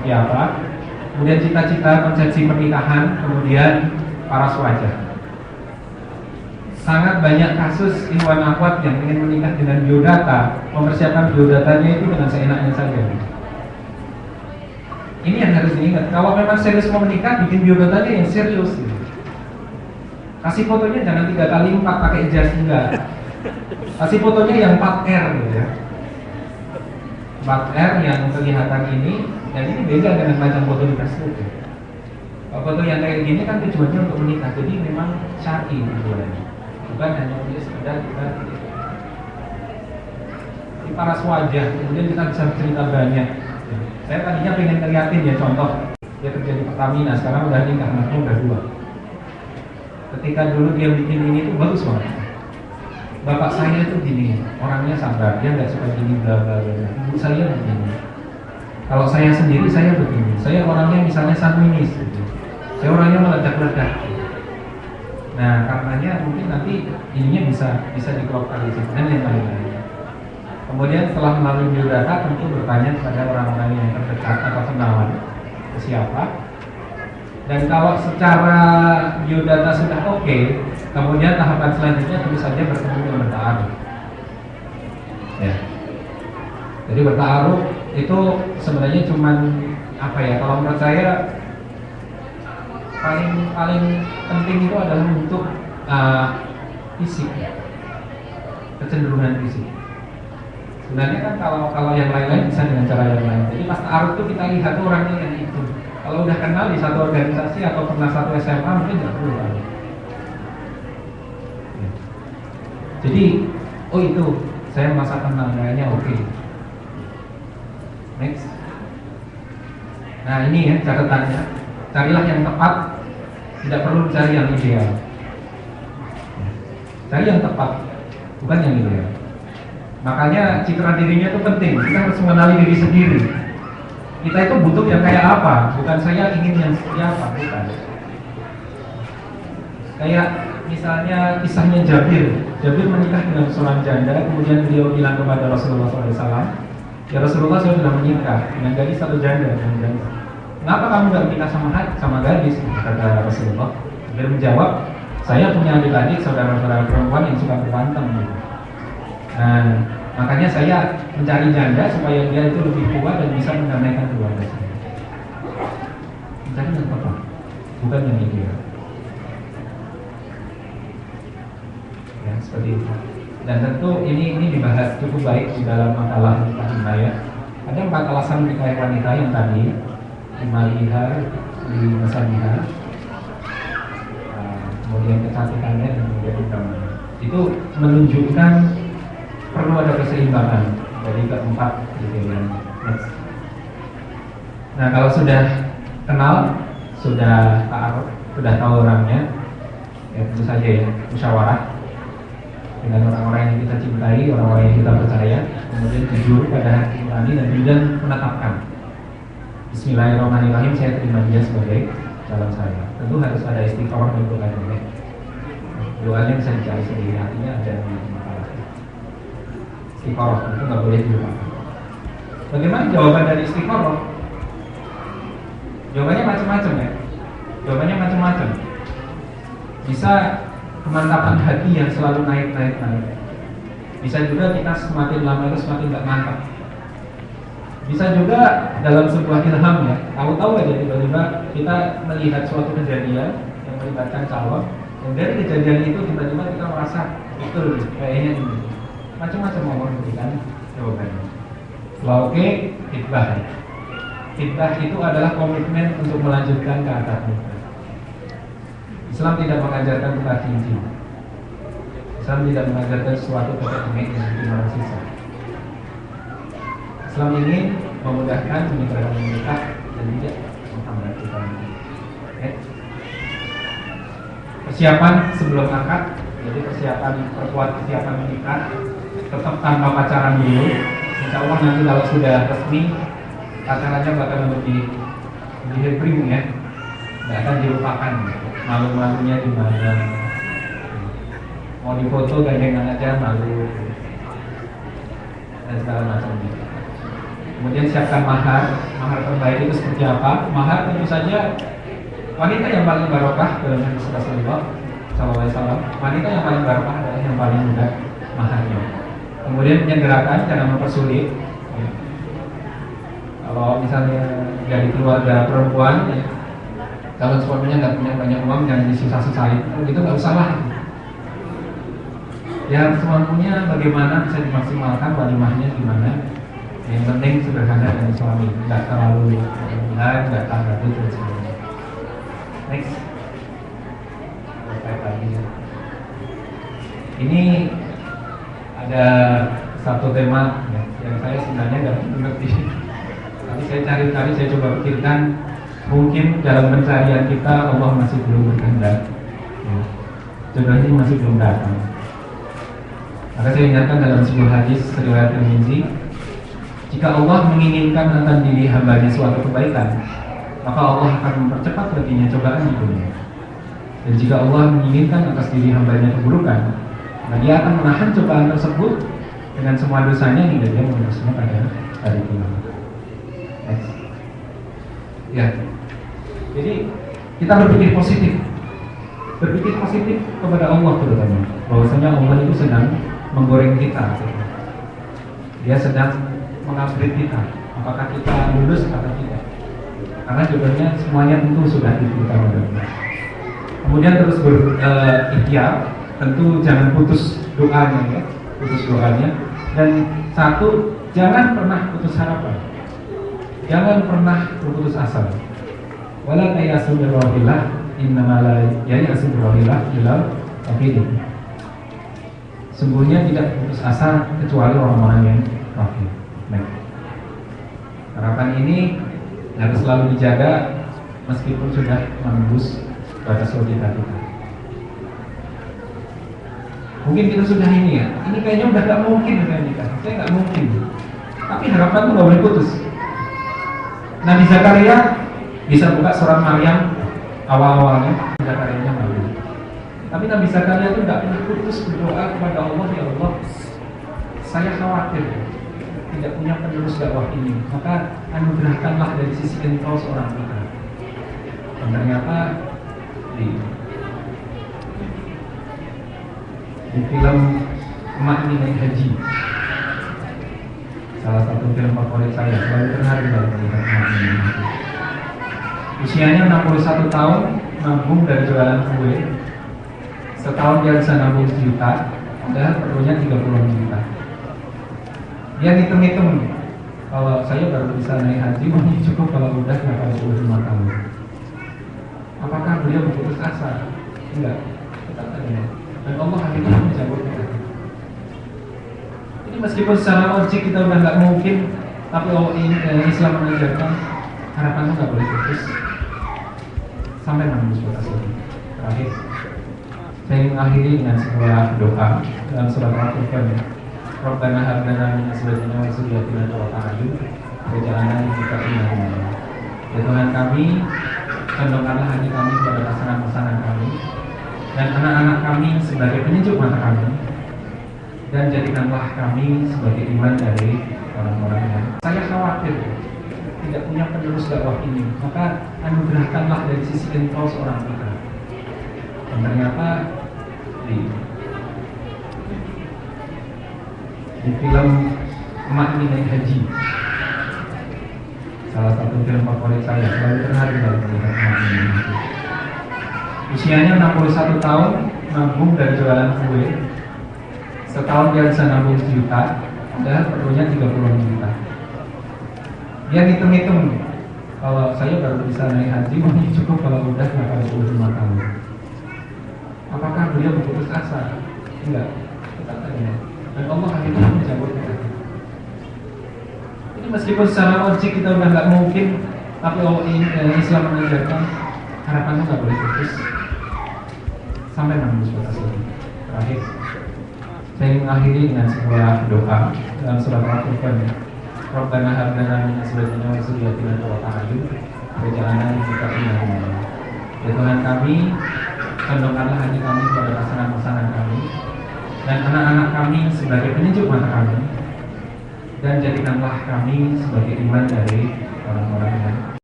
seperti apa, kemudian cita-cita konsepsi pernikahan, kemudian paras wajah. Sangat banyak kasus ikhwan akhwat yang ingin menikah dengan biodata, mempersiapkan biodatanya itu dengan seenaknya saja. Ini yang harus diingat. Kalau memang serius mau menikah, bikin biodatanya yang serius. Kasih fotonya jangan 3x4 pakai jas, enggak. Kasih fotonya yang 4R gitu ya. 4R yang kelihatan ini, dan ini beda dengan macam foto di Facebook. Foto yang kayak gini kan tujuannya untuk menikah, jadi memang syar'i tujuannya. Bukan hanya untuk sekedar kita di paras wajah, kemudian kita bisa bercerita banyak. Saya tadinya pengen ngeliatin ya contoh, dia kerja di Pertamina, sekarang udah nikah, anaknya udah 2. Ketika dulu dia bikin ini tuh bagus banget. Bapak saya itu gini, orangnya sabar, dia nggak suka gini bla bla bla. Ibu saya begini. Kalau saya sendiri saya begini, saya orangnya misalnya sanguinis, gitu. Saya orangnya meledak-ledak. Nah, karenanya mungkin nanti ininya bisa diklokalisasi dan yang lain-lain. Kemudian setelah melalui biodata tentu bertanya kepada orang-orang yang terdekat atau kenalan ke siapa. Dan kalau secara biodata sudah oke, kemudian tahapan selanjutnya tentu saja bertemu dengan bertaaruf. Ya. Jadi bertaaruf itu sebenarnya cuman apa ya? Kalau menurut saya paling penting itu adalah untuk fisik, kecenderungan fisik. Sebenarnya kan kalau yang lain-lain bisa dengan cara yang lain. Jadi pas ta'aruf itu kita lihat orangnya yang itu. Kalau udah kenal di satu organisasi atau pernah satu SMA mungkin nggak perlu lagi. Jadi oh itu saya merasa kenal, kayaknya oke. Next. Nah ini ya catatannya. Carilah yang tepat, tidak perlu cari yang ideal. Cari yang tepat, bukan yang ideal. Makanya citra dirinya itu penting. Kita harus mengenali diri sendiri. Kita itu butuh yang kayak apa, bukan saya ingin yang seperti apa, bukan. Kayak misalnya kisahnya Jabir menikah dengan seorang janda, kemudian beliau bilang kepada Rasulullah SAW, ya Rasulullah saya sudah menikah dengan gadis atau janda. Kenapa kamu nggak menikah sama gadis? Kata Rasulullah. Dia menjawab, saya punya adik-adik, saudara-saudara perempuan yang suka berantem. Nah, makanya saya mencari janda supaya dia itu lebih kuat dan bisa mendamaikan keluarga saya. Mencari yang tepat, bukan yang ideal. Ya, seperti itu. Dan tentu ini dibahas cukup baik di dalam makalah nikah ya. Ada 4 alasan nikah wanita yang tadi. Imaliha, di masaniha, kemudian kecantikannya dan kemudian utamanya. Itu menunjukkan perlu ada keseimbangan dari keempat kriteria. Next. Nah kalau sudah kenal, sudah ta'aruf, sudah tahu orangnya, ya tentu saja ya musyawarah dengan orang-orang yang kita cintai, orang-orang yang kita percaya, kemudian jujur pada hati nurani dan juga menetapkan. Bismillahirrahmanirrahim, saya terima dia sebagai calon saya. Tentu harus ada istiqomah dan doanya. Doanya bisa dicari sendiri, artinya ada di masalah. Istiqomah itu nggak boleh dilupakan. Bagaimana jawaban dari istiqomah? Jawabannya macam-macam ya. Jawabannya macam-macam. Bisa kemantapan hati yang selalu naik. Bisa juga kita semakin lama itu semakin nggak mantap. Bisa juga dalam sebuah ilham ya, tahu-tahu aja tiba-tiba kita melihat suatu kejadian yang melibatkan calon, dan dari kejadian itu tiba-tiba kita merasa betul kayaknya ini. Macam-macam mau memberikan jawabannya. Setelah oke, hitbah. Hitbah itu adalah komitmen untuk melanjutkan ke akad nikah. Islam tidak mengajarkan tukar cincin. Islam tidak mengajarkan sesuatu terkait dengan orang sisa. Islam ingin memudahkan menikah dan tidak menghambat kita. Persiapan sebelum akad, jadi persiapan perkuat persiapan menikah, tetap tanpa pacaran dulu. Insya Allah nanti kalau sudah resmi, pacarannya bakal lebih premium ya, nggak akan dilupakan. Malu-malunya di mana? Mau difoto gandengan aja malu dan segala macamnya. Kemudian siapkan mahar. Mahar terbaik itu seperti apa? Mahar tentu saja wanita yang paling barokah dalam hadis Rasulullah SAW. Wanita yang paling barokah adalah yang paling mudah maharnya. Kemudian menyegerakan, jangan mempersulit. Kalau misalnya dari keluarga perempuan, ya, kalau suaminya nggak punya banyak uang, jangan disusah-susahin. Kalau gitu nggak usah lah. Ya semampunya bagaimana bisa dimaksimalkan walimahnya gimana. Yang penting sederhana dan suami, nggak terlalu benar, nggak terlalu dan sebagainya. Next. Ini ada satu tema ya, yang saya sebenarnya nggak mengerti. Tapi saya cari-cari, saya coba pikirkan, mungkin dalam pencarian kita Allah masih belum berkehendak. Ya. Jodohnya masih belum datang. Maka saya ingatkan dalam sebuah hadis riwayat Tirmizi, jika Allah menginginkan akan diri hambanya suatu kebaikan, maka Allah akan mempercepat baginya cobaan di dunia. Dan jika Allah menginginkan atas diri hambanya keburukan, maka dia akan menahan cobaan tersebut dengan semua dosanya hingga dia menerusnya pada hari kiamat. Ya, jadi kita berpikir positif kepada Allah terutama, bahwasanya Allah itu sedang menggoreng kita. Dia sedang mengupgrade kita, apakah kita lulus atau tidak. Karena jodohnya semuanya tentu sudah ditentukan. Kemudian terus berikhtiar, tentu jangan putus doanya ya, Dan satu, jangan pernah putus harapan, jangan pernah berputus asa. Wala tayasu min rawillah, innama la yayasu min rawillah illa al-kafirun. Sungguhnya tidak putus asa kecuali orang-orang yang kafir. Harapan ini harus selalu dijaga meskipun sudah menembus batas logika kita. Mungkin kita sudah ini ya, ini kayaknya udah gak mungkin nikah. Saya gak mungkin. Tapi harapan itu gak boleh putus. Nabi Zakaria bisa buka surat Maryam awal-awalnya, Zakarianya malu. Tapi Nabi Zakaria itu gak pernah putus berdoa kepada Allah, ya Allah, saya khawatir tidak punya penerus dakwah ini, maka anugerahkanlah dari sisi engkau seorang putra. Dan ternyata di film Emak Ini Naik Haji, salah satu film favorit saya, selalu terharu dalam melihat Emak Ini Naik Haji. Usianya 61 tahun, nabung dari jualan kue. Setahun dia bisa nabung 1 juta, padahal perlunya 30 juta. Dia hitung-hitung, kalau saya baru bisa naik haji, mungkin cukup kalau udah 85 tahun. Apakah beliau berputus asa? Enggak, tetap ada. Dan Allah akhirnya menjawab kita. Ini meskipun secara logik kita udah nggak mungkin, tapi Islam mengajarkan harapannya nggak boleh putus sampai menembus batas ini. Terakhir, saya ingin mengakhiri dengan sebuah doa dalam surat Al-Furqan. Rabbana hab lana min azwajina wa dzurriyyatina qurrata a'yun waj'alna lil muttaqina imama. Ya Tuhan kami, condongkanlah hati kami kepada pasangan-pasangan kami dan anak-anak kami sebagai penyejuk mata kami, dan jadikanlah kami sebagai iman dari orang-orang yang saya khawatir tidak punya penerus dakwah ini, maka anugerahkanlah dari sisi engkau seorang putra. Dan ternyata di film Emak Ini Naik Haji, salah satu film favorit saya, selalu terharu dalam melihat Emak Ini Naik Haji. Usianya 61 tahun, nabung dari jualan kue. Setahun dia bisa nabung 1 juta, padahal perlunya 30 juta. Dia hitung-hitung, kalau saya baru bisa naik haji, mungkin cukup kalau udah 85 tahun. Apakah beliau berputus asa? Enggak, tetap ada. Dan Allah akhirnya menjawab kita. Ini meskipun secara logik kita udah nggak mungkin, tapi Islam mengajarkan harapannya nggak boleh putus sampai menembus batas ini. Terakhir, saya ingin mengakhiri dengan sebuah doa dalam surat Al-Furqan. Rabbana hab lana min azwajina wa dzurriyyatina qurrata a'yun waj'alna lil muttaqina imama. Ya Tuhan kami, condongkanlah hati kami kepada pasangan-pasangan kami dan anak-anak kami sebagai penyejuk mata kami, dan jadikanlah kami sebagai iman dari orang-orang yang